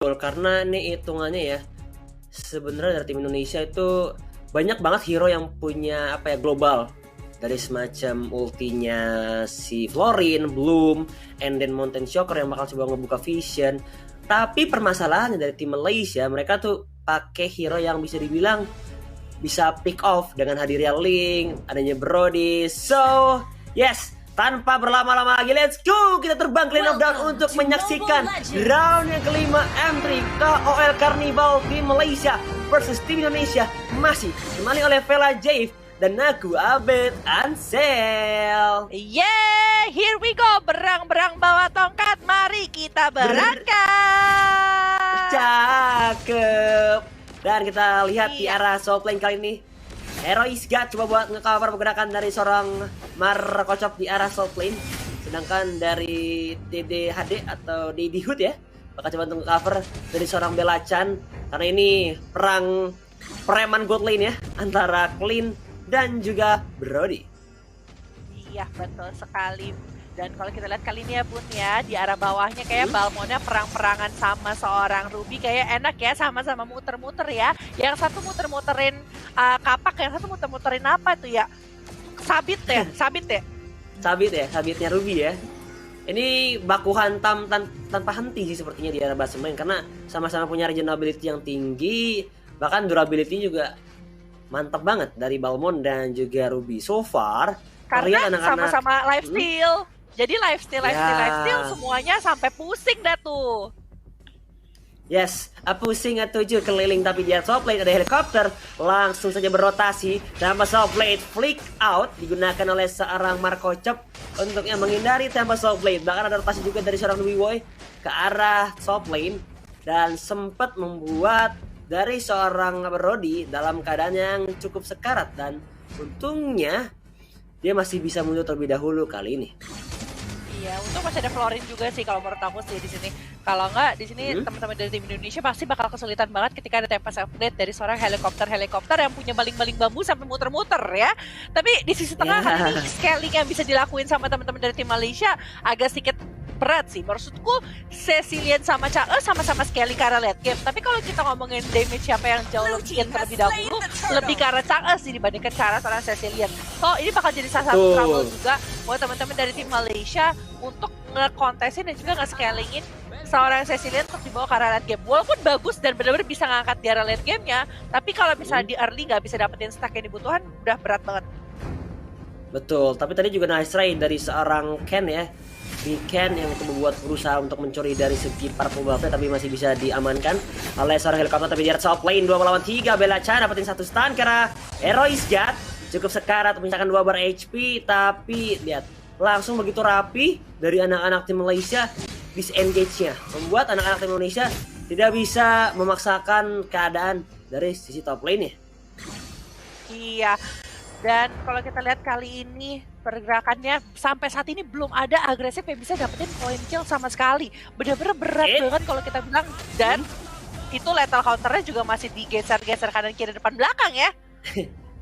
Karena ini hitungannya ya, sebenarnya dari tim Indonesia itu banyak banget hero yang punya apa ya, global. Dari semacam ultinya si Florin, Bloom, and then Mountain Shocker yang bakal coba ngebuka Vision. Tapi permasalahannya dari tim Malaysia, mereka tuh pakai hero yang bisa dibilang bisa pick off dengan hadirnya Link, adanya Brody. So, yes, tanpa berlama-lama lagi, let's go! Kita terbang ke Lane of Dawn untuk menyaksikan round yang kelima M3 KOL Carnival tim Malaysia versus tim Indonesia. Masih ditemani oleh Vela Jave dan aku Abed Ansel. Yeah, here we go. Berang-berang bawa tongkat, mari kita berangkat. Cakep. Dan kita lihat di arah soul lane kali ini, Heroic God coba buat nge-cover pergerakan dari seorang Markocop di arah soul lane. Sedangkan dari DDHD atau DD Hood ya, bakal coba untuk nge-cover dari seorang Bellachan. Karena ini perang preman gold lane ya, antara Clean dan juga Brody. Iya, betul sekali. Dan kalau kita lihat kali ini ya Bun ya, di arah bawahnya kayak Balmonnya perang-perangan sama seorang Ruby. Kayak enak ya, sama-sama muter-muter ya. Yang satu muter-muterin kapak, yang satu muter-muterin apa tuh ya? Sabit ya? Sabitnya Ruby ya. Ini baku hantam tanpa henti sih sepertinya di arah base main, karena sama-sama punya regenerability yang tinggi, bahkan durability juga mantap banget dari Balmon dan juga Ruby. So far, karena sama-sama lifesteal. Jadi lifesteal semuanya sampai pusing dah tuh. Yes, pusing 7 keliling, tapi di top lane ada helikopter langsung saja berotasi tanpa soft blade flick out digunakan oleh seorang Markocop untuk yang menghindari tanpa soft blade. Bahkan ada rotasi juga dari seorang Wiwoy ke arah top lane dan sempat membuat dari seorang Brody dalam keadaan yang cukup sekarat, dan untungnya dia masih bisa mundur terlebih dahulu kali ini. Iya, untung masih ada Florin juga sih kalau menurut aku sih di sini. Kalau nggak di sini teman-teman dari tim Indonesia pasti bakal kesulitan banget ketika ada tempas update dari seorang helikopter yang punya baling-baling bambu sampai muter-muter ya. Tapi di sisi tengah kan ini scaling yang bisa dilakuin sama teman-teman dari tim Malaysia agak sedikit berat sih. Maksudku Cecilian sama Chae sama-sama scaling ke arah late game. Tapi kalau kita ngomongin damage siapa yang jauh lebih terlebih dahulu, lebih ke arah Chae sih dibandingkan ke arah seorang Cecilian. So ini bakal jadi salah satu trouble juga buat teman-teman dari tim Malaysia untuk nge-contesin dan juga nge-scalingin seorang Cecilian untuk dibawa ke arah late game. Walaupun bagus dan benar-benar bisa ngangkat di arah late game-nya, tapi kalau misalnya di early nggak bisa dapetin stack yang dibutuhan, udah berat banget. Betul, tapi tadi juga nice try dari seorang Ken ya. Di Ken yang membuat berusaha untuk mencuri dari segi purple buff, tapi masih bisa diamankan oleh seorang helikopter. Tapi di top lane 2 melawan 3, Bellachan dapetin 1 stun karena Heroic God cukup sekarat menyisakan 2 bar HP. Tapi lihat, langsung begitu rapi dari anak-anak tim Malaysia disengage-nya, membuat anak-anak tim Indonesia tidak bisa memaksakan keadaan dari sisi top lane-nya. Iya, dan kalau kita lihat kali ini pergerakannya sampai saat ini belum ada agresif yang bisa dapetin point kill sama sekali. Bener-bener berat banget kalau kita bilang. Dan itu lethal counternya juga masih digeser-geser kanan kiri depan belakang ya.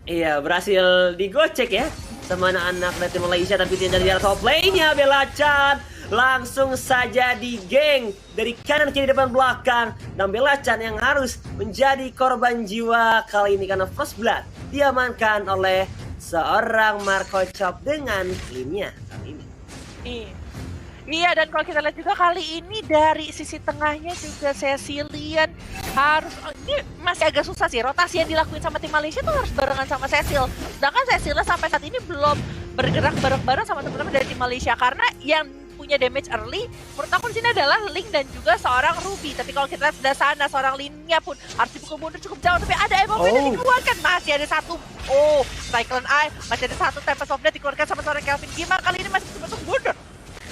Iya, berhasil digocek ya sama anak-anak dari tim Malaysia, tapi tidak dari top lane-nya. Bellachan langsung saja digeng dari kanan kiri depan belakang, dan Bellachan yang harus menjadi korban jiwa kali ini karena first blood diamankan oleh seorang Markocop dengan clean-nya kali ini. Iya, dan kalau kita lihat juga kali ini dari sisi tengahnya juga Cecilian harus, ini masih agak susah sih, rotasi yang dilakuin sama tim Malaysia tuh harus barengan sama Cecil. Sedangkan Cecilnya sampai saat ini belum bergerak bareng-bareng sama teman-teman dari tim Malaysia, karena yang punya damage early menurut aku di sini adalah Link dan juga seorang Ruby. Tapi kalau kita lihat sudah sana, seorang Link-nya pun harus dipukul mundur cukup jauh, tapi ada MOV yang dikeluarkan, masih ada satu Cyclone Eye, masih ada satu Tempest of Death dikeluarkan sama seorang Kelvin Gima. Kali ini masih masuk mundur,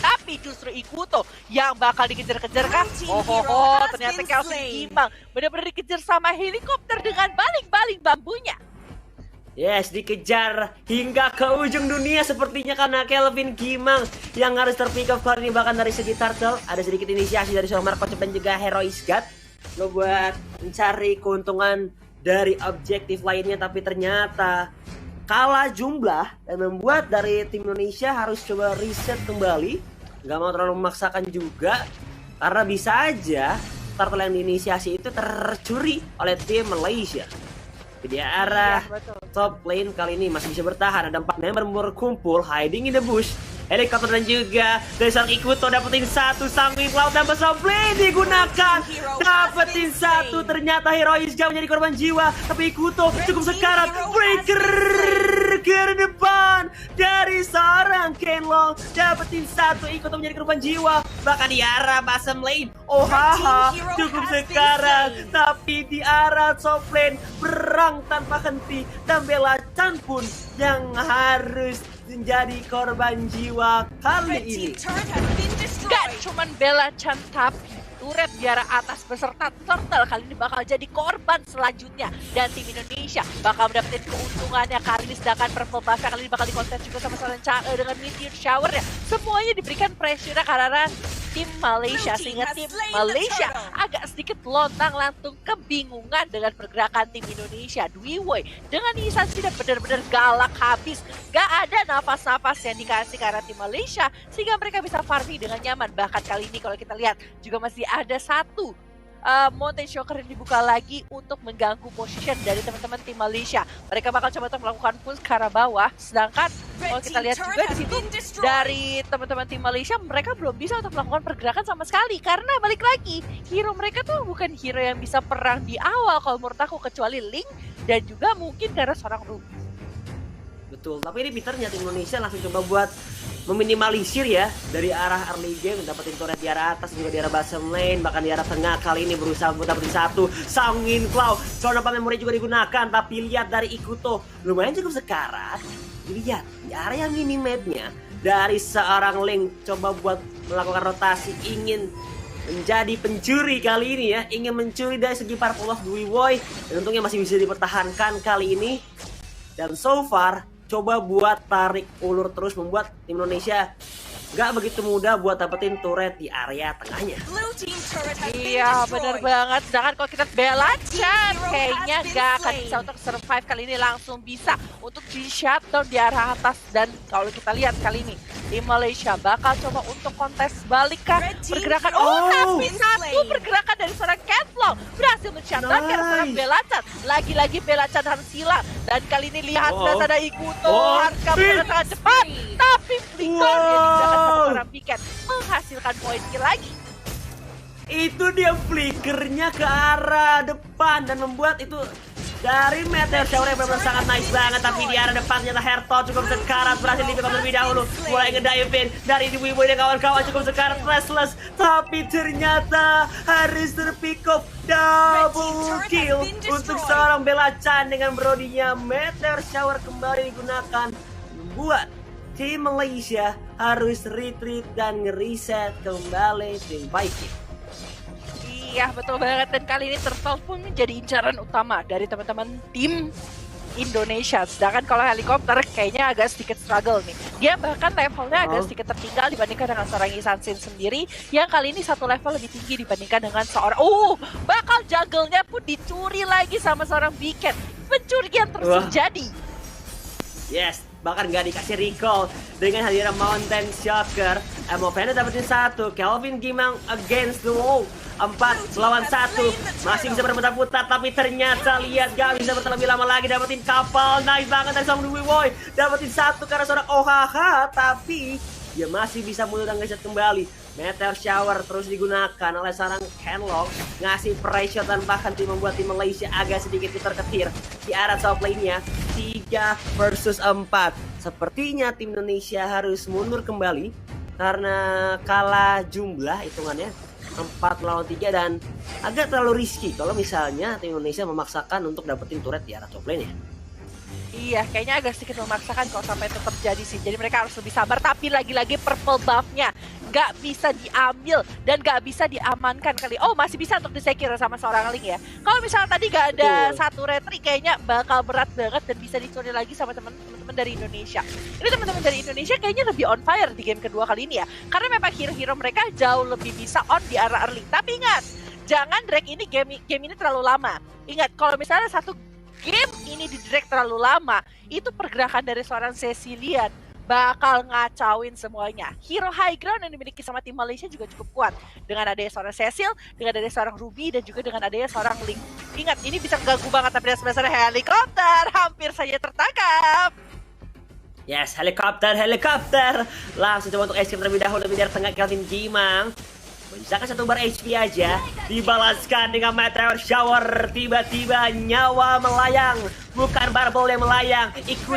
tapi justru Ikuto yang bakal dikejar-kejar kan. Ternyata Kelvin Gimang benar-benar dikejar sama helikopter dengan baling-baling bambunya. Yes, dikejar hingga ke ujung dunia sepertinya karena Kelvin Gimang yang harus terpick up kali ini. Bahkan dari segi turtle ada sedikit inisiasi dari seorang Markocop dan juga Heroic God buat mencari keuntungan dari objektif lainnya, tapi ternyata kalah jumlah dan membuat dari tim Indonesia harus coba reset kembali. Gak mau terlalu memaksakan juga karena bisa aja turtle yang diinisiasi itu tercuri oleh tim Malaysia. Di arah top lane kali ini masih bisa bertahan. Ada 4 member berkumpul hiding in the bush. Helikopter dan juga dari sang Ikuto dapetin satu, Sanguine Cloud dan besar blade digunakan, dapetin satu. Ternyata Heroic gak menjadi korban jiwa, tapi Ikuto cukup sekarat. Breaker ke depan dari seorang Kenlong, dapetin satu. Ikuto menjadi korban jiwa. Bahkan di arah bottom lane, oh haha, cukup sekarat. Tapi di arah top lane perang tanpa henti, dan Bella Chan pun yang harus menjadi korban jiwa kali ini. Gak cuman Bella Chan, tapi turret di arah atas beserta turtle kali ini bakal jadi korban selanjutnya. Dan tim Indonesia bakal mendapatkan keuntungannya kali ini, sedangkan purple buff kali ini bakal dikontes juga sama seorang Chang'e dengan meteor shower ya. Semuanya diberikan pressure karena tim Malaysia, sehingga tim Malaysia agak sedikit lontang-lantung kebingungan dengan pergerakan tim Indonesia. Dwi Wei dengan Isan tidak benar-benar galak habis, gak ada nafas-nafas yang dikasih karena tim Malaysia, sehingga mereka bisa farming dengan nyaman. Bahkan kali ini kalau kita lihat juga masih ada satu Mountain Shocker yang dibuka lagi untuk mengganggu position dari teman-teman tim Malaysia. Mereka bakal coba untuk melakukan push ke arah bawah, sedangkan kalau kita lihat juga di situ dari teman-teman tim Malaysia, mereka belum bisa untuk melakukan pergerakan sama sekali karena balik lagi hero mereka tuh bukan hero yang bisa perang di awal kalau menurut aku, kecuali Link dan juga mungkin karena seorang Ruby. Betul, tapi ini Peternya tim Indonesia langsung coba buat meminimalisir ya dari arah early game, dapetin turret di arah atas juga di arah bottom lane, bahkan di arah tengah kali ini berusaha untuk dapetin satu. Sanguine Cloud, soal memori juga digunakan, tapi lihat dari Ikuto lumayan cukup sekarat. Lihat di area minimapnya dari seorang Link coba buat melakukan rotasi, ingin menjadi pencuri kali ini ya, ingin mencuri dari segi purple of Dwi Wei, dan untungnya masih bisa dipertahankan kali ini. Dan so far coba buat tarik ulur terus, membuat tim Indonesia gak begitu mudah buat dapetin turret di area tengahnya. Iya bener banget, sedangkan kalau kita Bella Chan kayaknya gak akan bisa untuk survive kali ini, langsung bisa untuk di shutdown di arah atas. Dan kalau kita lihat kali ini tim Malaysia bakal coba untuk kontes balik kan pergerakan. Tapi satu pergerakan dari seorang Kenlong berhasil men-shutdown karena seorang Bella Chan. Lagi-lagi Bella Chan harus hilang, dan kali ini lihat ada Ikuto harga sangat cepat, tapi flicker yang digunakan sama seorang Piket menghasilkan poin kill lagi. Itu dia flickernya ke arah depan dan membuat itu dari Meteor Shower yang benar-benar sangat nice banget. Tapi di arah depan ternyata Hertot cukup sekarat, berhasil dipikap terlebih dahulu, mulai ngedivin dari Dwi Wei dan kawan-kawan cukup sekarat restless, tapi ternyata harus terpick up double kill untuk seorang Bella Chan dengan brodinya. Meteor Shower kembali digunakan, membuat tim Malaysia harus retreat dan ngereset kembali tim Viking. Iya betul banget, dan kali ini Turtle pun menjadi incaran utama dari teman-teman tim Indonesia. Sedangkan kalau helikopter kayaknya agak sedikit struggle nih. Dia bahkan levelnya agak sedikit tertinggal dibandingkan dengan seorang Isansin sendiri, yang kali ini satu level lebih tinggi dibandingkan dengan seorang bakal jungle-nya pun dicuri lagi sama seorang Biket. Pencurian terus terjadi. Yes, bahkan gak dikasih recall dengan hadiran Mountain Shocker. Emovena dapetin satu, Kelvin Gimang against the wall, 4 lawan 1, masih bisa berputar-putar, tapi ternyata lihat gak bisa berterlebih lama lagi. Dapetin kapal, nice banget dari seorang Dwi Wei, dapetin satu karena seorang OHH, tapi dia masih bisa mundur dan ngeset kembali. Meteor Shower terus digunakan oleh seorang Kenlong, ngasih pressure tanpa henti, membuat tim Malaysia agak sedikit ketir-ketir di arah top lane-nya. 3 versus 4. Sepertinya tim Indonesia harus mundur kembali karena kalah jumlah hitungannya 4 melawan 3, dan agak terlalu risky kalau misalnya tim Indonesia memaksakan untuk dapetin turret di arah top lane-nya. Iya, kayaknya agak sedikit memaksakan kalau sampai itu terjadi sih. Jadi mereka harus lebih sabar, tapi lagi-lagi purple buff-nya gak bisa diambil dan gak bisa diamankan kali. Masih bisa untuk disecure sama seorang Link ya. Kalau misalnya tadi gak ada satu retri, kayaknya bakal berat banget dan bisa dicuri lagi sama teman-teman dari Indonesia. Ini teman-teman dari Indonesia kayaknya lebih on fire di game kedua kali ini ya. Karena memang hero-hero mereka jauh lebih bisa on di arah early. Tapi ingat, jangan drag ini game ini terlalu lama. Ingat, kalau misalnya satu game ini di drag terlalu lama, itu pergerakan dari seorang Cecilian bakal ngacauin semuanya. Hero high ground yang dimiliki sama tim Malaysia juga cukup kuat. Dengan adanya seorang Cecil, dengan adanya seorang Ruby, dan juga dengan adanya seorang Link. Ingat, ini bisa ganggu banget tapi dasar helikopter hampir saja tertangkap. Yes, helikopter. Langsung coba untuk escape terlebih dahulu biar tengah Kelvin Gimang. Menyisakan 1 bar HP aja, dibalaskan dengan meteor shower. Tiba-tiba nyawa melayang, bukan barbel yang melayang, ikut